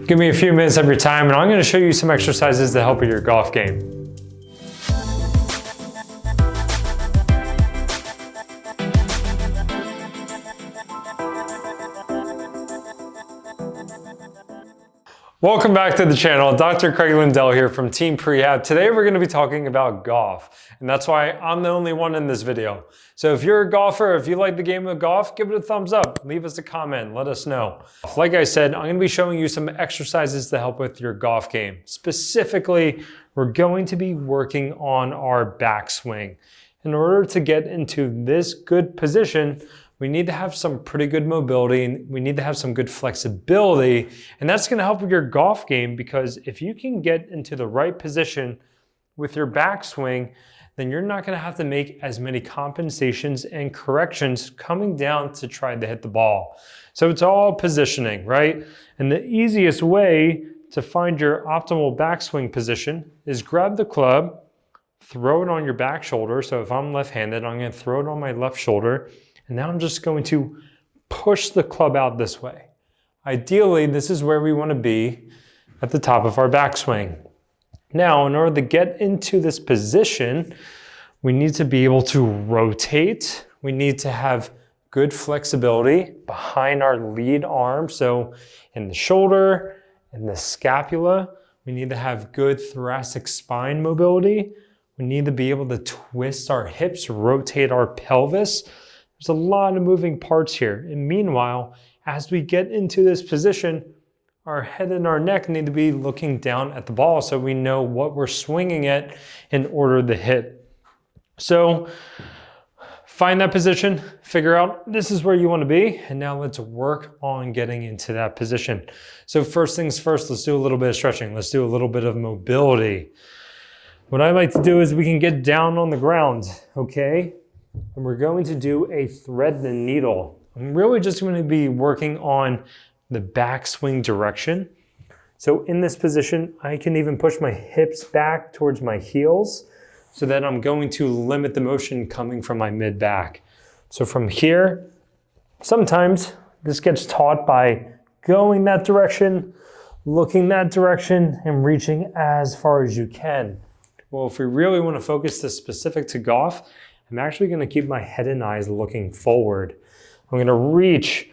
Give me a few minutes of your time and I'm going to show you some exercises to help with your golf game. Welcome back to the channel. Dr. Craig Lindell here from Team Rehab. Today we're going to be talking about golf, and that's why I'm the only one in this video. So if you're a golfer, if you like the game of golf, give it a thumbs up, leave us a comment, let us know. Like I said, I'm going to be showing you some exercises to help with your golf game. Specifically, we're going to be working on our backswing. In order to get into this good position, we need to have some pretty good mobility and we need to have some good flexibility, and that's going to help with your golf game, because if you can get into the right position with your backswing, then you're not going to have to make as many compensations and corrections coming down to try to hit the ball. So it's all positioning, right? And the easiest way to find your optimal backswing position is grab the club, throw it on your back shoulder. So if I'm left-handed, I'm going to throw it on my left shoulder. And now I'm just going to push the club out this way. Ideally, this is where we want to be at the top of our backswing. Now, in order to get into this position, we need to be able to rotate. We need to have good flexibility behind our lead arm. So in the shoulder and the scapula, we need to have good thoracic spine mobility. We need to be able to twist our hips, rotate our pelvis. There's a lot of moving parts here. And meanwhile, as we get into this position, our head and our neck need to be looking down at the ball so we know what we're swinging at in order to hit. So find that position, figure out this is where you want to be, and now let's work on getting into that position. So first things first, let's do a little bit of stretching. Let's do a little bit of mobility. What I like to do is we can get down on the ground, okay? And we're going to do a thread the needle. I'm really just going to be working on the backswing direction. So in this position, I can even push my hips back towards my heels so that I'm going to limit the motion coming from my mid-back. So from here, sometimes this gets taught by going that direction, looking that direction, and reaching as far as you can. Well, if we really want to focus this specific to golf, I'm actually going to keep my head and eyes looking forward. I'm going to reach.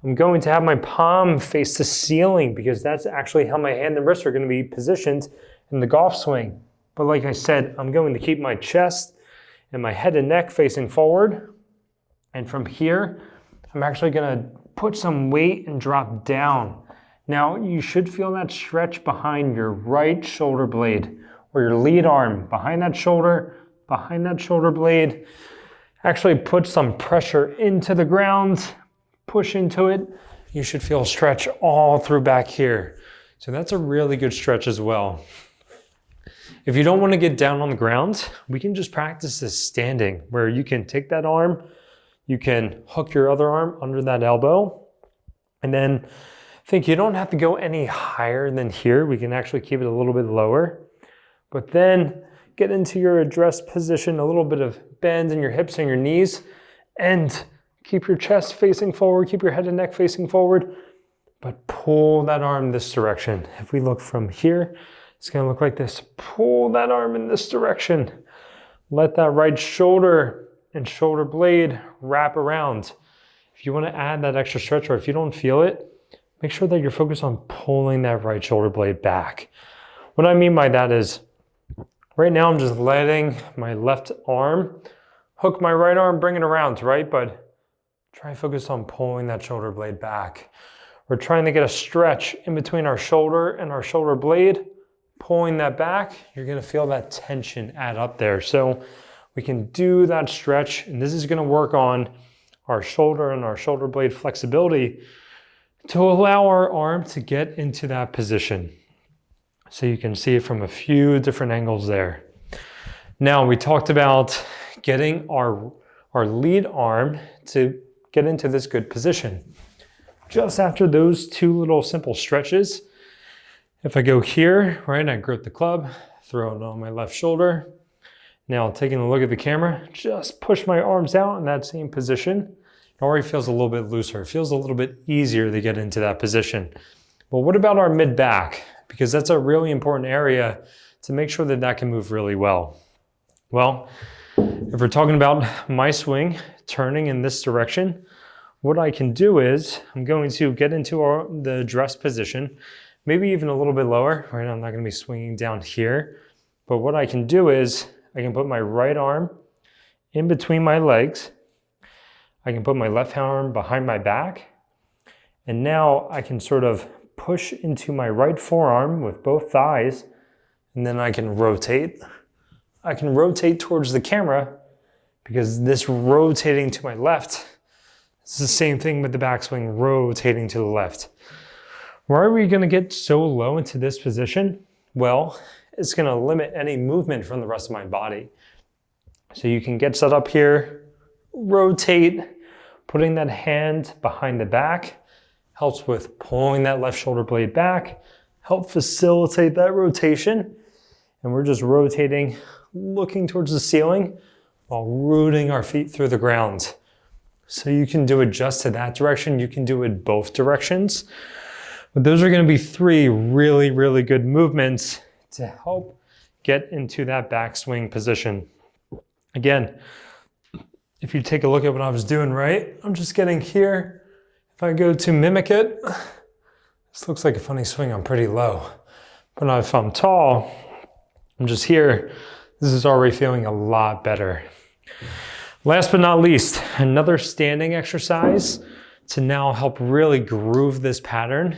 I'm going to have my palm face the ceiling, because that's actually how my hand and wrist are going to be positioned in the golf swing. But like I said, I'm going to keep my chest and my head and neck facing forward. And from here, I'm actually going to put some weight and drop down. Now, you should feel that stretch behind your right shoulder blade or your lead arm, behind that shoulder blade. Actually put some pressure into the ground, push into it. You should feel stretch all through back here. So that's a really good stretch as well. If you don't want to get down on the ground, we can just practice this standing, where you can take that arm, you can hook your other arm under that elbow, and then think you don't have to go any higher than here. We can actually keep it a little bit lower, but then get into your address position, a little bit of bend in your hips and your knees, and keep your chest facing forward, keep your head and neck facing forward, but pull that arm this direction. If we look from here, it's gonna look like this. Pull that arm in this direction. Let that right shoulder and shoulder blade wrap around. If you wanna add that extra stretch, or if you don't feel it, make sure that you're focused on pulling that right shoulder blade back. What I mean by that is, right now I'm just letting my left arm hook my right arm, bring it around, right? But try to focus on pulling that shoulder blade back. We're trying to get a stretch in between our shoulder and our shoulder blade. Pulling that back, you're gonna feel that tension add up there. So we can do that stretch, and this is gonna work on our shoulder and our shoulder blade flexibility to allow our arm to get into that position. So you can see it from a few different angles there. Now, we talked about getting our lead arm to get into this good position. Just after those two little simple stretches, if I go here, right, I grip the club, throw it on my left shoulder. Now, taking a look at the camera, just push my arms out in that same position. it already feels a little bit looser. It feels a little bit easier to get into that position. But what about our mid-back? Because that's a really important area to make sure that that can move really well. Well, if we're talking about my swing turning in this direction, what I can do is I'm going to get into the dress position, maybe even a little bit lower, right? I'm not gonna be swinging down here, but what I can do is I can put my right arm in between my legs. I can put my left arm behind my back, and now I can sort of push into my right forearm with both thighs, and then I can rotate. I can rotate towards the camera because this rotating to my left, it's the same thing with the backswing, rotating to the left. Why are we gonna get so low into this position? Well, it's gonna limit any movement from the rest of my body. So you can get set up here, rotate, putting that hand behind the back, helps with pulling that left shoulder blade back, help facilitate that rotation. And we're just rotating, looking towards the ceiling while rooting our feet through the ground. So you can do it just to that direction. You can do it both directions. But those are gonna be 3 really, really good movements to help get into that backswing position. Again, if you take a look at what I was doing, right? I'm just getting here. If I go to mimic it, this looks like a funny swing, I'm pretty low. But now if I'm tall, I'm just here, this is already feeling a lot better. Last but not least, another standing exercise to now help really groove this pattern.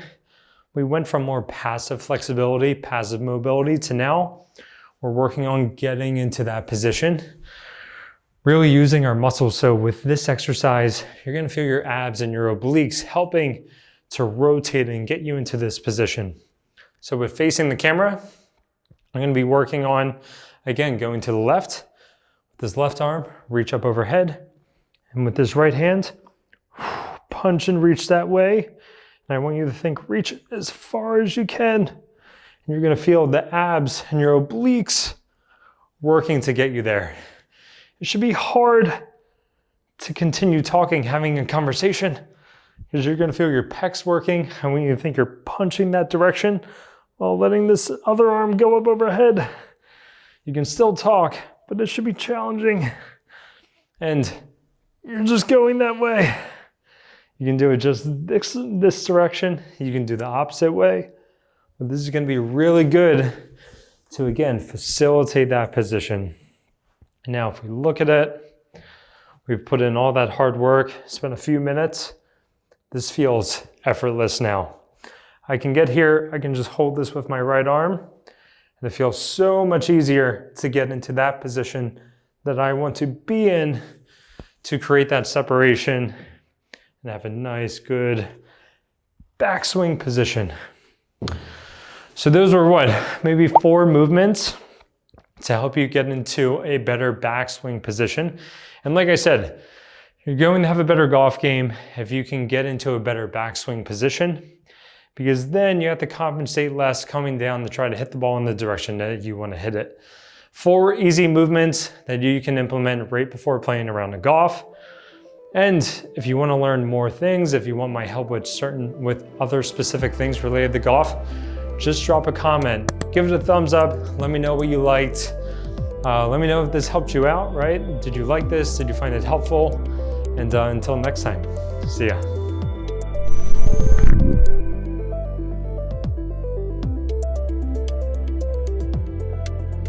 We went from more passive flexibility, passive mobility, to now we're working on getting into that position, really using our muscles. So with this exercise, you're gonna feel your abs and your obliques helping to rotate and get you into this position. So with facing the camera, I'm gonna be working on, again, going to the left. With this left arm, reach up overhead. And with this right hand, punch and reach that way. And I want you to think, reach as far as you can. And you're gonna feel the abs and your obliques working to get you there. It should be hard to continue talking, having a conversation, because you're gonna feel your pecs working. I want you to think you're punching that direction while letting this other arm go up overhead. You can still talk, but it should be challenging. And you're just going that way. You can do it just this direction. You can do the opposite way. But this is gonna be really good to, again, facilitate that position. Now, if we look at it, we've put in all that hard work, spent a few minutes. This feels effortless now. I can get here, I can just hold this with my right arm, and it feels so much easier to get into that position that I want to be in to create that separation and have a nice, good backswing position. So those were what, maybe 4 movements to help you get into a better backswing position. And like I said, you're going to have a better golf game if you can get into a better backswing position, because then you have to compensate less coming down to try to hit the ball in the direction that you want to hit it. 4 easy movements that you can implement right before playing around the golf. And if you want to learn more things, if you want my help with other specific things related to golf, just drop a comment, give it a thumbs up, let me know what you liked. Let me know if this helped you out, right? Did you like this? Did you find it helpful? And until next time, see ya.